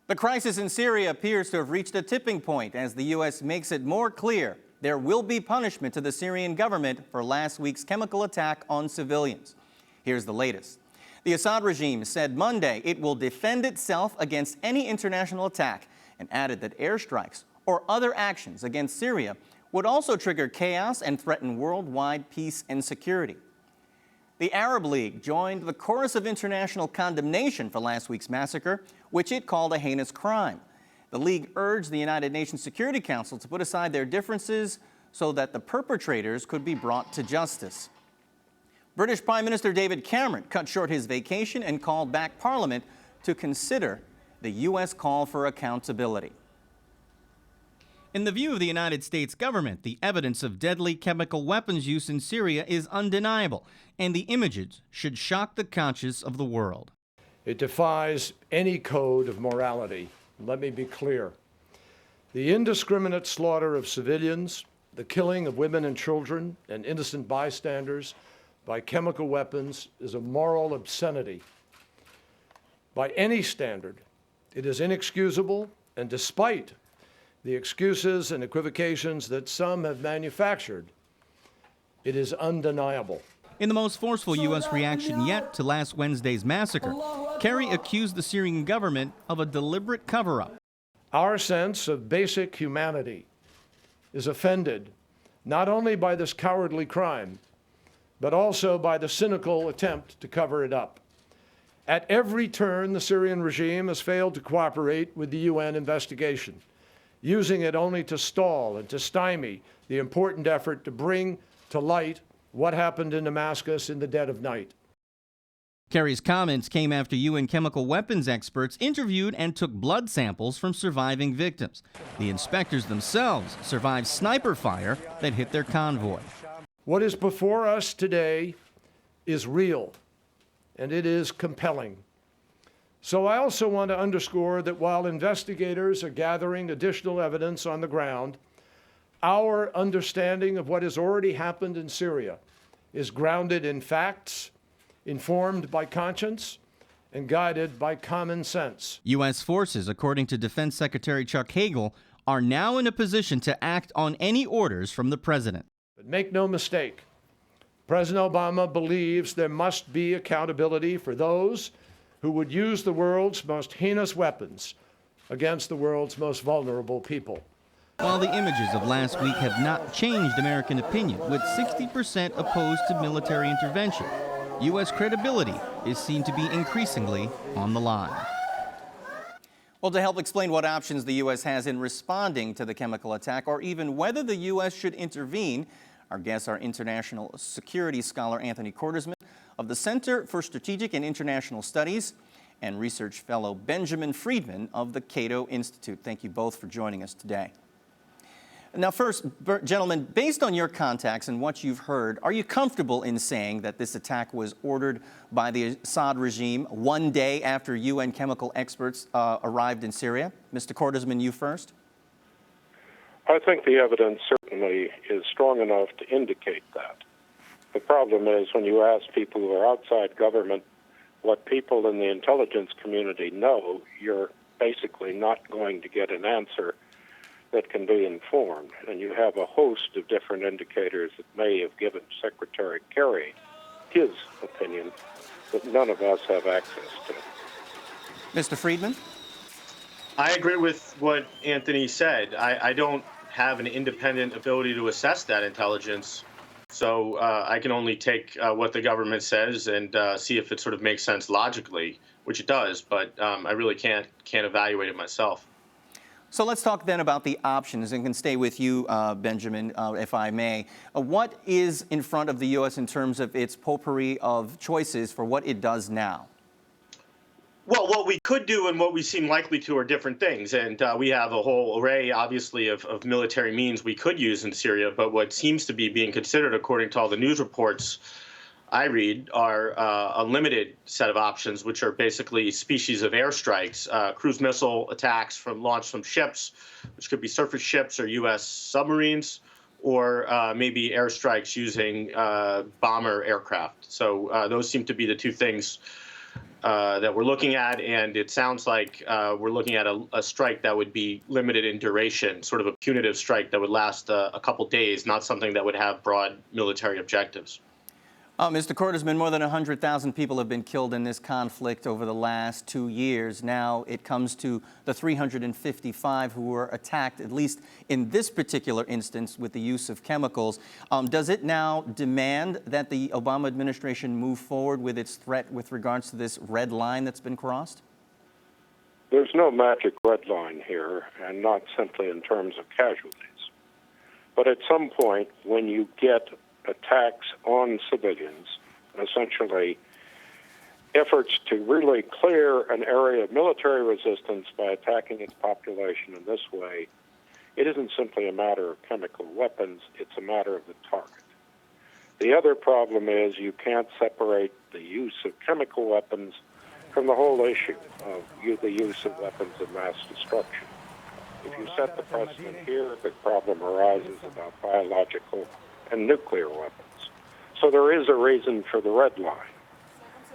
The crisis in Syria appears to have reached a tipping point as the U.S. makes it more clear there will be punishment to the Syrian government for last week's chemical attack on civilians. Here's the latest. The Assad regime said Monday it will defend itself against any international attack and added that airstrikes or other actions against Syria would also trigger chaos and threaten worldwide peace and security. The Arab League joined the chorus of international condemnation for last week's massacre, which it called a heinous crime. The League urged the United Nations Security Council to put aside their differences so that the perpetrators could be brought to justice. British Prime Minister David Cameron cut short his vacation and called back Parliament to consider the U.S. call for accountability. In the view of the United States government, the evidence of deadly chemical weapons use in Syria is undeniable, and the images should shock the conscience of the world. It defies any code of morality. Let me be clear. The indiscriminate slaughter of civilians, the killing of women and children and innocent bystanders by chemical weapons is a moral obscenity. By any standard, it is inexcusable, and despite the excuses and equivocations that some have manufactured, it is undeniable. In the most forceful U.S. reaction yet to last Wednesday's massacre, Kerry accused the Syrian government of a deliberate cover-up. Our sense of basic humanity is offended not only by this cowardly crime, but also by the cynical attempt to cover it up. At every turn, the Syrian regime has failed to cooperate with the UN investigation, using it only to stall and to stymie the important effort to bring to light what happened in Damascus in the dead of night. Kerry's comments came after UN chemical weapons experts interviewed and took blood samples from surviving victims. The inspectors themselves survived sniper fire that hit their convoy. What is before us today is real, and it is compelling. So I also want to underscore that while investigators are gathering additional evidence on the ground, our understanding of what has already happened in Syria is grounded in facts, informed by conscience, and guided by common sense. U.S. forces, according to Defense Secretary Chuck Hagel, are now in a position to act on any orders from the president. But make no mistake, President Obama believes there must be accountability for those who would use the world's most heinous weapons against the world's most vulnerable people. While the images of last week have not changed American opinion, with 60% opposed to military intervention, U.S. credibility is seen to be increasingly on the line. Well, to help explain what options the U.S. has in responding to the chemical attack, or even whether the U.S. should intervene, our guests are international security scholar Anthony Cordesman of the Center for Strategic and International Studies and research fellow Benjamin Friedman of the Cato Institute. Thank you both for joining us today. Now first, gentlemen, based on your contacts and what you've heard, are you comfortable in saying that this attack was ordered by the Assad regime one day after UN chemical experts arrived in Syria? Mr. Cordesman, you first. I think the evidence certainly is strong enough to indicate that. The problem is when you ask people who are outside government what people in the intelligence community know, you're basically not going to get an answer that can be informed. And you have a host of different indicators that may have given Secretary Kerry his opinion that none of us have access to. Mr. Friedman? I agree with what Anthony said. I don't have an independent ability to assess that intelligence. So I can only take what the government says and see if it sort of makes sense logically, which it does, but I really can't evaluate it myself. So let's talk then about the options, and can stay with you, Benjamin, if I may. What is in front of the U.S. in terms of its potpourri of choices for what it does now? Well, what we could do and what we seem likely to are different things. And we have a whole array, obviously, of military means we could use in Syria. But what seems to be being considered, according to all the news reports I read, are a limited set of options, which are basically species of airstrikes, cruise missile attacks launched from ships, which could be surface ships or U.S. submarines, or maybe airstrikes using bomber aircraft. So those seem to be the two things that we're looking at, and it sounds like we're looking at a strike that would be limited in duration, sort of a punitive strike that would last a couple days, not something that would have broad military objectives. Mr. Cordesman, more than 100,000 people have been killed in this conflict over the last 2 years. Now it comes to the 355 who were attacked, at least in this particular instance, with the use of chemicals. Does it now demand that the Obama administration move forward with its threat with regards to this red line that's been crossed? There's no magic red line here, and not simply in terms of casualties. But at some point, when you get attacks on civilians, essentially efforts to really clear an area of military resistance by attacking its population in this way, it isn't simply a matter of chemical weapons, it's a matter of the target. The other problem is you can't separate the use of chemical weapons from the whole issue of the use of weapons of mass destruction. If you set the precedent here, the problem arises about biological and nuclear weapons. So there is a reason for the red line.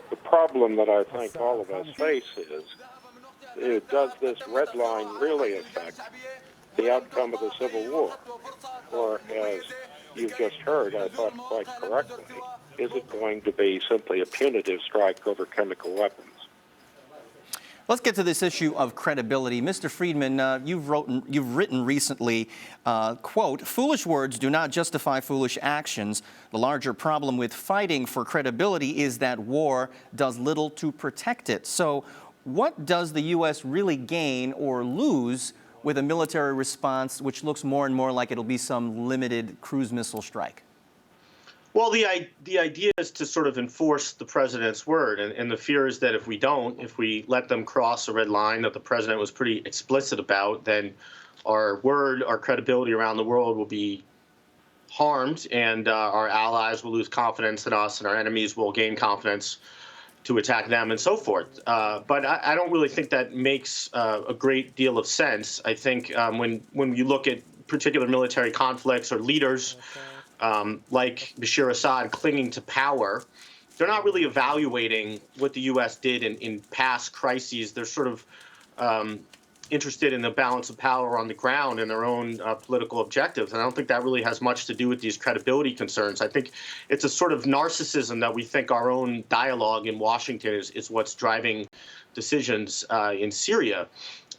The problem that I think all of us face is, does this red line really affect the outcome of the Civil War? Or, as you've just heard, I thought quite correctly, is it going to be simply a punitive strike over chemical weapons? Let's get to this issue of credibility. Mr. Friedman, you've written recently, quote, "Foolish words do not justify foolish actions. The larger problem with fighting for credibility is that war does little to protect it." So what does the U.S. really gain or lose with a military response which looks more and more like it'll be some limited cruise missile strike? Well, the idea is to sort of enforce the president's word, and the fear is that if we let them cross a red line that the president was pretty explicit about, then our word, our credibility around the world will be harmed, and our allies will lose confidence in us, and our enemies will gain confidence to attack them, and so forth. But I don't really think that makes a great deal of sense. I think when you look at particular military conflicts or leaders, like Bashar Assad clinging to power, they're not really evaluating what the U.S. did in past crises. They're sort of interested in the balance of power on the ground and their own political objectives. And I don't think that really has much to do with these credibility concerns. I think it's a sort of narcissism that we think our own dialogue in Washington is what's driving decisions in Syria.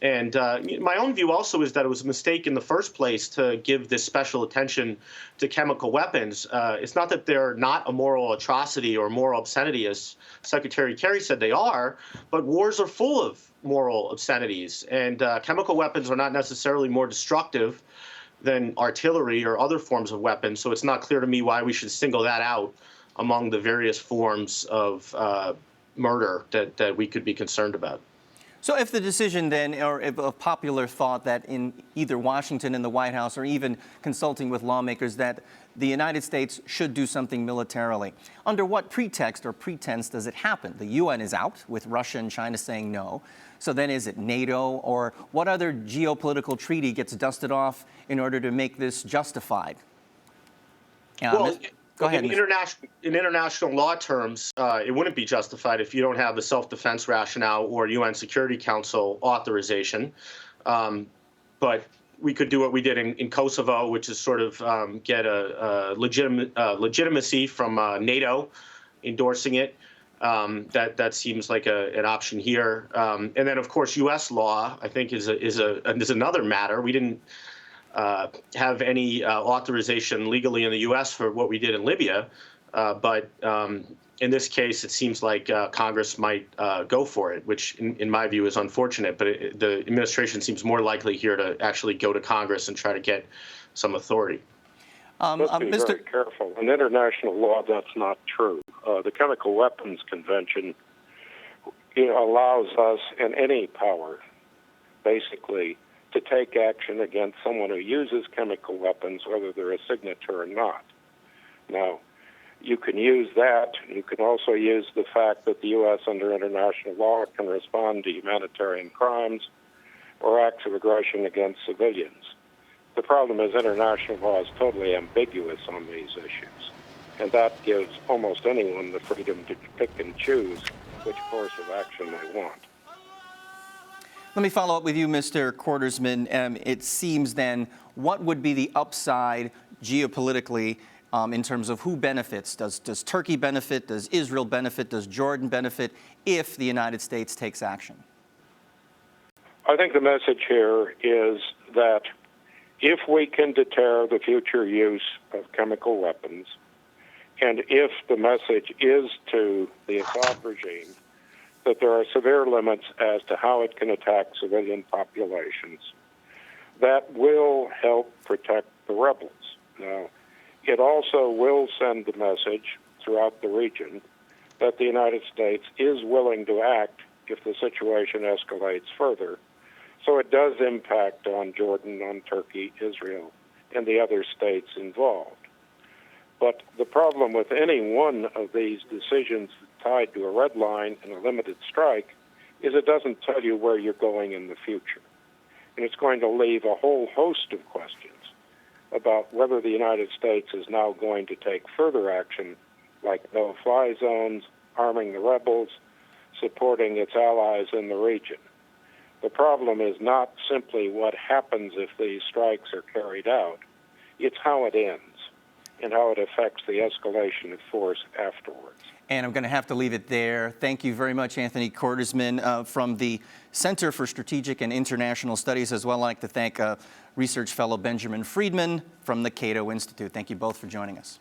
And my own view also is that it was a mistake in the first place to give this special attention to chemical weapons. It's not that they're not a moral atrocity or moral obscenity, as Secretary Kerry said they are, but wars are full of moral obscenities. And chemical weapons are not necessarily more destructive than artillery or other forms of weapons. So it's not clear to me why we should single that out among the various forms of murder that we could be concerned about. So if the decision then, or if a popular thought that in either Washington and the White House or even consulting with lawmakers that the United States should do something militarily, under what pretext or pretense does it happen? The UN is out with Russia and China saying no. So then is it NATO, or what other geopolitical treaty gets dusted off in order to make this justified? Well, go ahead. In international law terms, it wouldn't be justified if you don't have the self-defense rationale or UN Security Council authorization. But we could do what we did in Kosovo, which is sort of get a legitimacy from NATO endorsing it. That seems like an option here. And then, of course, U.S. law, I think, is another matter. We didn't have any authorization legally in the U.S. for what we did in Libya. But in this case, it seems like Congress might go for it, which in my view is unfortunate. But the administration seems more likely here to actually go to Congress and try to get some authority. Let's be very careful. In international law, that's not true. The Chemical Weapons Convention allows us and any power, basically, to take action against someone who uses chemical weapons, whether they're a signatory or not. Now, you can use that. You can also use the fact that the U.S. under international law can respond to humanitarian crimes or acts of aggression against civilians. The problem is international law is totally ambiguous on these issues, and that gives almost anyone the freedom to pick and choose which course of action they want. Let me follow up with you, Mr. Cordesman. It seems then, what would be the upside geopolitically in terms of who benefits? Does Turkey benefit? Does Israel benefit? Does Jordan benefit if the United States takes action? I think the message here is that if we can deter the future use of chemical weapons, and if the message is to the Assad regime that there are severe limits as to how it can attack civilian populations, that will help protect the rebels. Now, it also will send the message throughout the region that the United States is willing to act if the situation escalates further. So it does impact on Jordan, on Turkey, Israel, and the other states involved. But the problem with any one of these decisions tied to a red line and a limited strike is it doesn't tell you where you're going in the future. And it's going to leave a whole host of questions about whether the United States is now going to take further action, like no-fly zones, arming the rebels, supporting its allies in the region. The problem is not simply what happens if these strikes are carried out, it's how it ends and how it affects the escalation of force afterwards. And I'm going to have to leave it there. Thank you very much, Anthony Cordesman, from the Center for Strategic and International Studies. As well, I'd like to thank research fellow Benjamin Friedman from the Cato Institute. Thank you both for joining us.